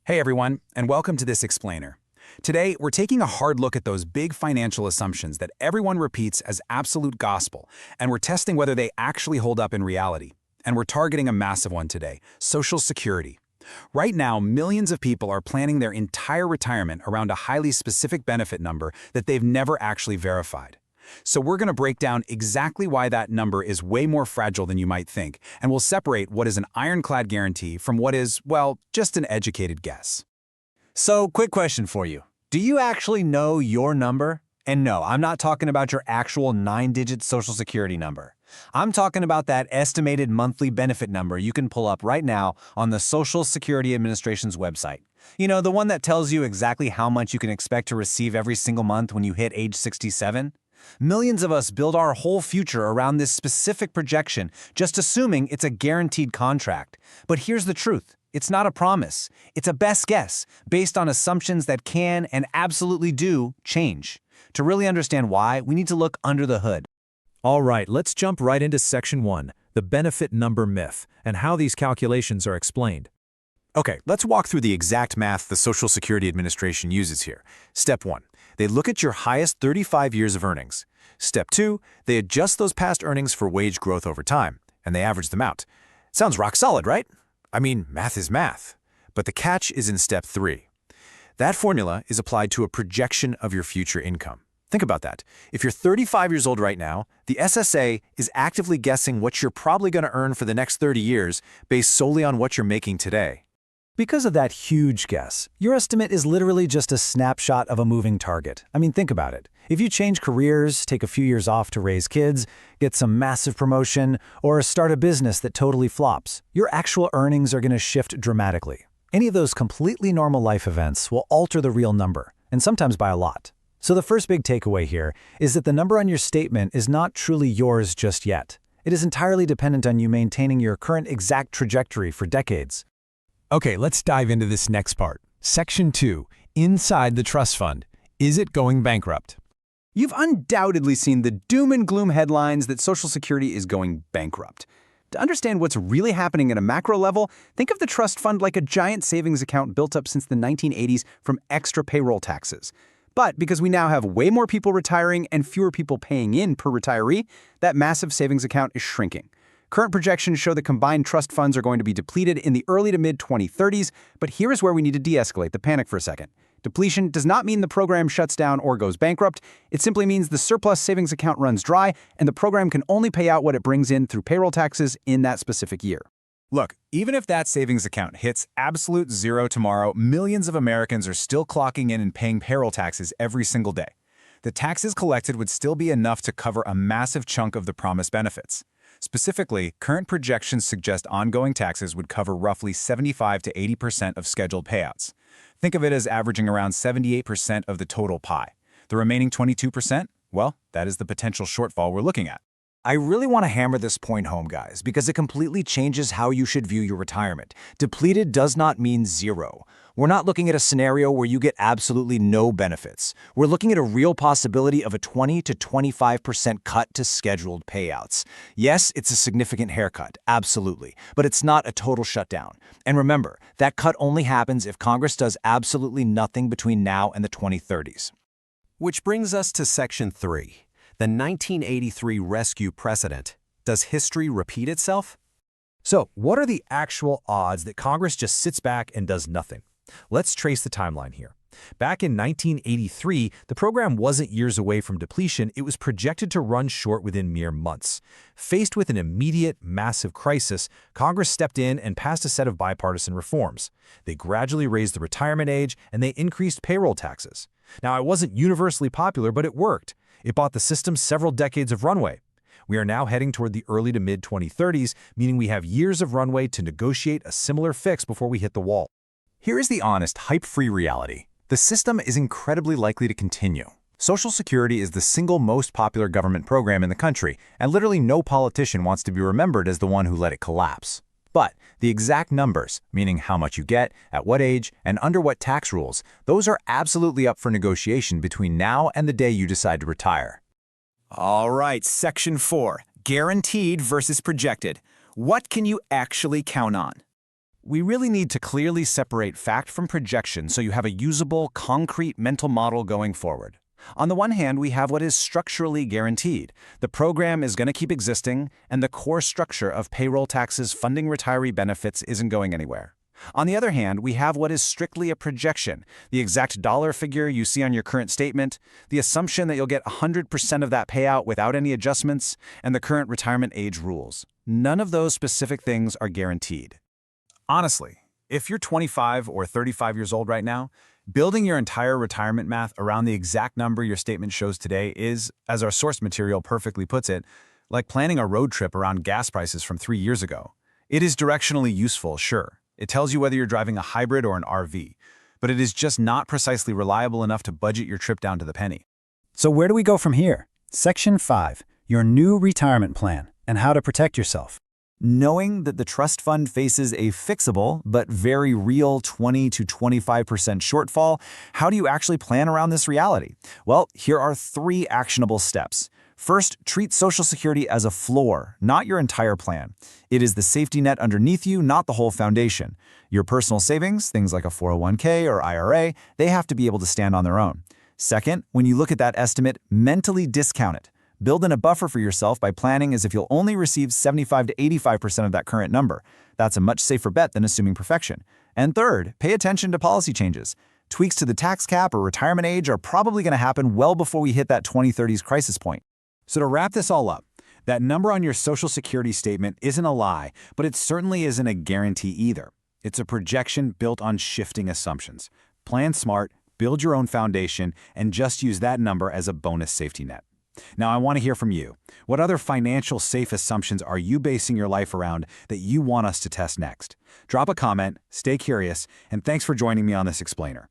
Hey everyone, and welcome to this explainer. Today, we're taking a hard look at those big financial assumptions that everyone repeats as absolute gospel, and we're testing whether they actually hold up in reality. And we're targeting a massive one today, Social Security. Right now, millions of people are planning their entire retirement around a highly specific benefit number that they've never actually verified. So we're going to break down exactly why that number is way more fragile than you might think, and we'll separate what is an ironclad guarantee from what is, well, just an educated guess. So, quick question for you. Do you actually know your number? And no, I'm not talking about your actual 9-digit Social Security number. I'm talking about that estimated monthly benefit number you can pull up right now on the Social Security Administration's website. You know, the one that tells you exactly how much you can expect to receive every single month when you hit age 67. Millions of us build our whole future around this specific projection, just assuming it's a guaranteed contract. But here's the truth. It's not a promise. It's a best guess, based on assumptions that can and absolutely do change. To really understand why, we need to look under the hood. All right, let's jump right into Section 1, the benefit number myth, and how these calculations are explained. Okay, let's walk through the exact math the Social Security Administration uses here. Step 1. They look at your highest 35 years of earnings. Step 2. They adjust those past earnings for wage growth over time, and they average them out. Sounds rock solid, right? I mean, math is math. But the catch is in Step 3. That formula is applied to a projection of your future income. Think about that. If you're 35 years old right now, the SSA is actively guessing what you're probably going to earn for the next 30 years based solely on what you're making today. Because of that huge guess, your estimate is literally just a snapshot of a moving target. I mean, think about it. If you change careers, take a few years off to raise kids, get some massive promotion, or start a business that totally flops, your actual earnings are going to shift dramatically. Any of those completely normal life events will alter the real number, and sometimes by a lot. So the first big takeaway here is that the number on your statement is not truly yours just yet. It is entirely dependent on you maintaining your current exact trajectory for decades. Okay, let's dive into this next part. Section 2, inside the trust fund. Is it going bankrupt? You've undoubtedly seen the doom and gloom headlines that Social Security is going bankrupt. To understand what's really happening at a macro level, think of the trust fund like a giant savings account built up since the 1980s from extra payroll taxes. But because we now have way more people retiring and fewer people paying in per retiree, that massive savings account is shrinking. Current projections show that combined trust funds are going to be depleted in the early to mid-2030s, but here is where we need to de-escalate the panic for a second. Depletion does not mean the program shuts down or goes bankrupt. It simply means the surplus savings account runs dry, and the program can only pay out what it brings in through payroll taxes in that specific year. Look, even if that savings account hits absolute zero tomorrow, millions of Americans are still clocking in and paying payroll taxes every single day. The taxes collected would still be enough to cover a massive chunk of the promised benefits. Specifically, current projections suggest ongoing taxes would cover roughly 75 to 80% of scheduled payouts. Think of it as averaging around 78% of the total pie. The remaining 22%? Well, that is the potential shortfall we're looking at. I really want to hammer this point home, guys, because it completely changes how you should view your retirement. Depleted does not mean zero. We're not looking at a scenario where you get absolutely no benefits. We're looking at a real possibility of a 20 to 25% cut to scheduled payouts. Yes, it's a significant haircut, absolutely, but it's not a total shutdown. And remember, that cut only happens if Congress does absolutely nothing between now and the 2030s. Which brings us to Section 3. The 1983 rescue precedent. Does history repeat itself? So, what are the actual odds that Congress just sits back and does nothing? Let's trace the timeline here. Back in 1983, the program wasn't years away from depletion. It was projected to run short within mere months. Faced with an immediate, massive crisis, Congress stepped in and passed a set of bipartisan reforms. They gradually raised the retirement age, and they increased payroll taxes. Now, it wasn't universally popular, but it worked. It bought the system several decades of runway. We are now heading toward the early to mid-2030s, meaning we have years of runway to negotiate a similar fix before we hit the wall. Here is the honest, hype-free reality. The system is incredibly likely to continue. Social Security is the single most popular government program in the country, and literally no politician wants to be remembered as the one who let it collapse. But the exact numbers, meaning how much you get, at what age, and under what tax rules, those are absolutely up for negotiation between now and the day you decide to retire. All right, Section 4, guaranteed versus projected. What can you actually count on? We really need to clearly separate fact from projection so you have a usable, concrete mental model going forward. On the one hand, we have what is structurally guaranteed. The program is going to keep existing, and the core structure of payroll taxes funding retiree benefits isn't going anywhere. On the other hand, we have what is strictly a projection, the exact dollar figure you see on your current statement, the assumption that you'll get 100% of that payout without any adjustments, and the current retirement age rules. None of those specific things are guaranteed. Honestly, if you're 25 or 35 years old right now, building your entire retirement math around the exact number your statement shows today is, as our source material perfectly puts it, like planning a road trip around gas prices from 3 years ago. It is directionally useful, sure. It tells you whether you're driving a hybrid or an RV, but it is just not precisely reliable enough to budget your trip down to the penny. So where do we go from here? Section 5, your new retirement plan and how to protect yourself. Knowing that the trust fund faces a fixable but very real 20 to 25% shortfall, how do you actually plan around this reality? Well, here are 3 actionable steps. First, treat Social Security as a floor, not your entire plan. It is the safety net underneath you, not the whole foundation. Your personal savings, things like a 401k or IRA, they have to be able to stand on their own. Second, when you look at that estimate, mentally discount it. Build in a buffer for yourself by planning as if you'll only receive 75 to 85% of that current number. That's a much safer bet than assuming perfection. And third, pay attention to policy changes. Tweaks to the tax cap or retirement age are probably going to happen well before we hit that 2030s crisis point. So to wrap this all up, that number on your Social Security statement isn't a lie, but it certainly isn't a guarantee either. It's a projection built on shifting assumptions. Plan smart, build your own foundation, and just use that number as a bonus safety net. Now, I want to hear from you. What other financial safe assumptions are you basing your life around that you want us to test next? Drop a comment, stay curious, and thanks for joining me on this explainer.